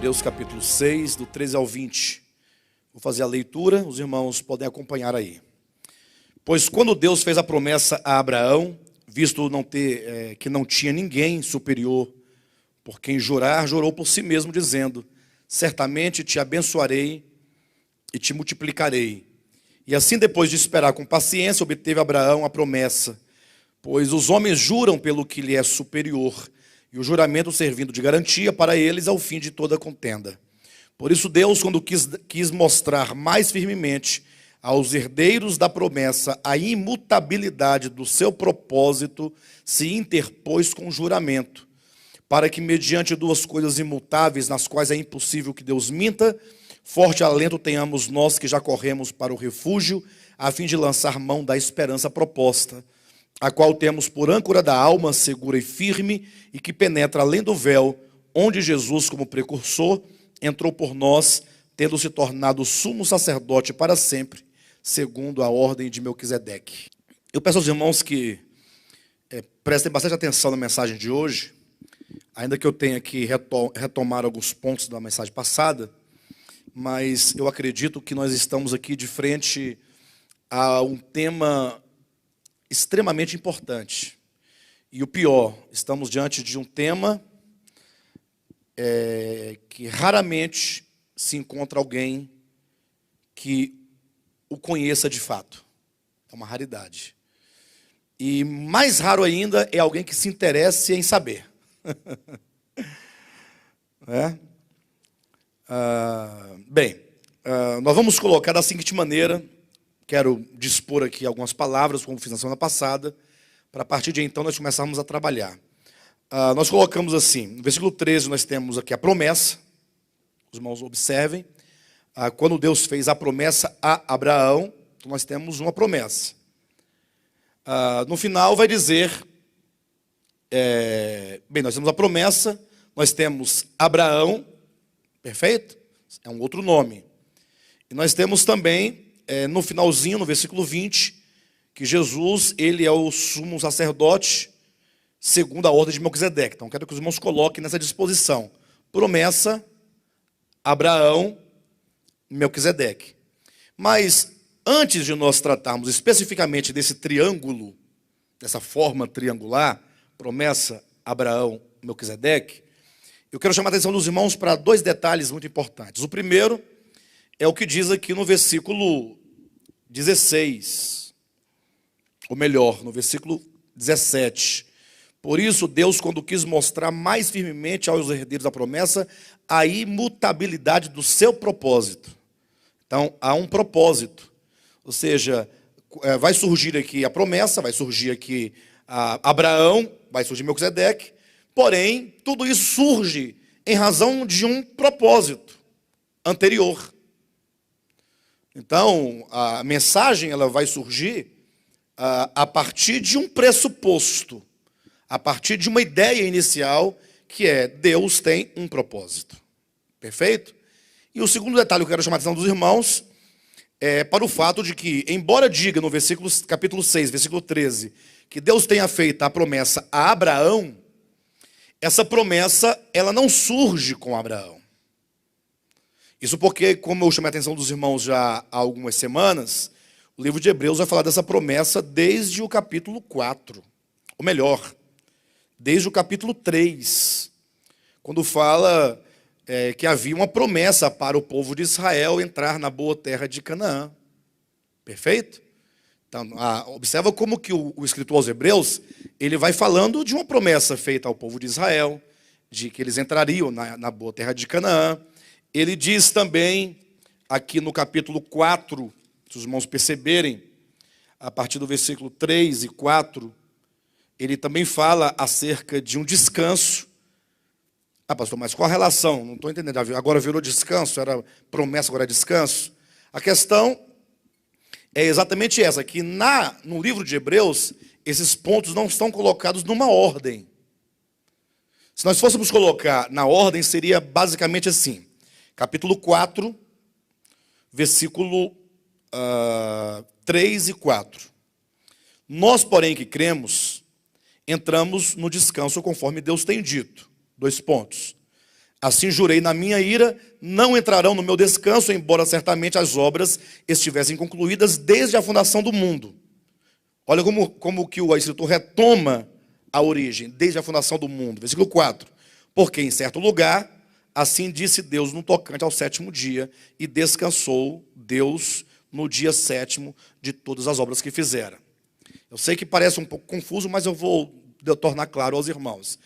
Hebreus capítulo 6, do 13 ao 20. Vou fazer a leitura, os irmãos podem acompanhar aí. Pois quando Deus fez a promessa a Abraão, visto que não tinha ninguém superior por quem jurar, jurou por si mesmo, dizendo: certamente te abençoarei e te multiplicarei. E assim, depois de esperar com paciência, obteve Abraão a promessa. Pois os homens juram pelo que lhe é superior, e o juramento servindo de garantia para eles ao fim de toda contenda. Por isso Deus, quando quis mostrar mais firmemente aos herdeiros da promessa a imutabilidade do seu propósito, se interpôs com juramento, para que mediante duas coisas imutáveis, nas quais é impossível que Deus minta, forte alento tenhamos nós que já corremos para o refúgio, a fim de lançar mão da esperança proposta, a qual temos por âncora da alma segura e firme, e que penetra além do véu, onde Jesus, como precursor, entrou por nós, tendo se tornado sumo sacerdote para sempre, segundo a ordem de Melquisedeque. Eu peço aos irmãos que prestem bastante atenção na mensagem de hoje, ainda que eu tenha que retomar alguns pontos da mensagem passada, mas eu acredito que nós estamos aqui de frente a um tema extremamente importante. E o pior, estamos diante de um tema que raramente se encontra alguém que o conheça de fato. É uma raridade. E mais raro ainda é alguém que se interesse em saber. Nós vamos colocar da seguinte maneira. Quero dispor aqui algumas palavras, como fiz na semana passada, para a partir de então nós começarmos a trabalhar. Nós colocamos assim, no versículo 13 nós temos aqui a promessa. Os irmãos observem. Quando Deus fez a promessa a Abraão, então nós temos uma promessa. No final vai dizer, nós temos a promessa, nós temos Abraão, perfeito? É um outro nome. E nós temos também, no finalzinho, no versículo 20, que Jesus, ele é o sumo sacerdote, segundo a ordem de Melquisedeque. Então, quero que os irmãos coloquem nessa disposição. Promessa, Abraão, Melquisedeque. Mas, antes de nós tratarmos especificamente desse triângulo, dessa forma triangular, promessa, Abraão, Melquisedeque, eu quero chamar a atenção dos irmãos para dois detalhes muito importantes. O primeiro é o que diz aqui no versículo 16, ou melhor, no versículo 17. Por isso, Deus, quando quis mostrar mais firmemente aos herdeiros da promessa a imutabilidade do seu propósito. Então, há um propósito. Ou seja, vai surgir aqui a promessa, vai surgir aqui Abraão, vai surgir Melquisedeque, porém, tudo isso surge em razão de um propósito anterior. Então, a mensagem ela vai surgir a partir de um pressuposto, a partir de uma ideia inicial, que é Deus tem um propósito. Perfeito? E o segundo detalhe que eu quero chamar a atenção dos irmãos é para o fato de que, embora diga no capítulo 6, versículo 13, que Deus tenha feito a promessa a Abraão, essa promessa ela não surge com Abraão. Isso porque, como eu chamei a atenção dos irmãos já há algumas semanas, o livro de Hebreus vai falar dessa promessa desde o capítulo 4. Ou melhor, desde o capítulo 3, quando fala que havia uma promessa para o povo de Israel entrar na boa terra de Canaã. Perfeito? Então, observa como que o escritor aos Hebreus, ele vai falando de uma promessa feita ao povo de Israel, de que eles entrariam na boa terra de Canaã. Ele diz também, aqui no capítulo 4, se os irmãos perceberem, a partir do versículo 3 e 4, ele também fala acerca de um descanso. Pastor, mas qual a relação? Não estou entendendo. Agora virou descanso? Era promessa, agora é descanso? A questão é exatamente essa, que no livro de Hebreus, esses pontos não estão colocados numa ordem. Se nós fôssemos colocar na ordem, seria basicamente assim. Capítulo 4, versículo 3 e 4. Nós, porém, que cremos, entramos no descanso conforme Deus tem dito. 2 pontos. Assim jurei na minha ira, não entrarão no meu descanso, embora certamente as obras estivessem concluídas desde a fundação do mundo. Olha como que o escritor retoma a origem, desde a fundação do mundo. Versículo 4. Porque em certo lugar, assim disse Deus no tocante ao sétimo dia, e descansou Deus no dia sétimo de todas as obras que fizera. Eu sei que parece um pouco confuso, mas eu vou tornar claro aos irmãos.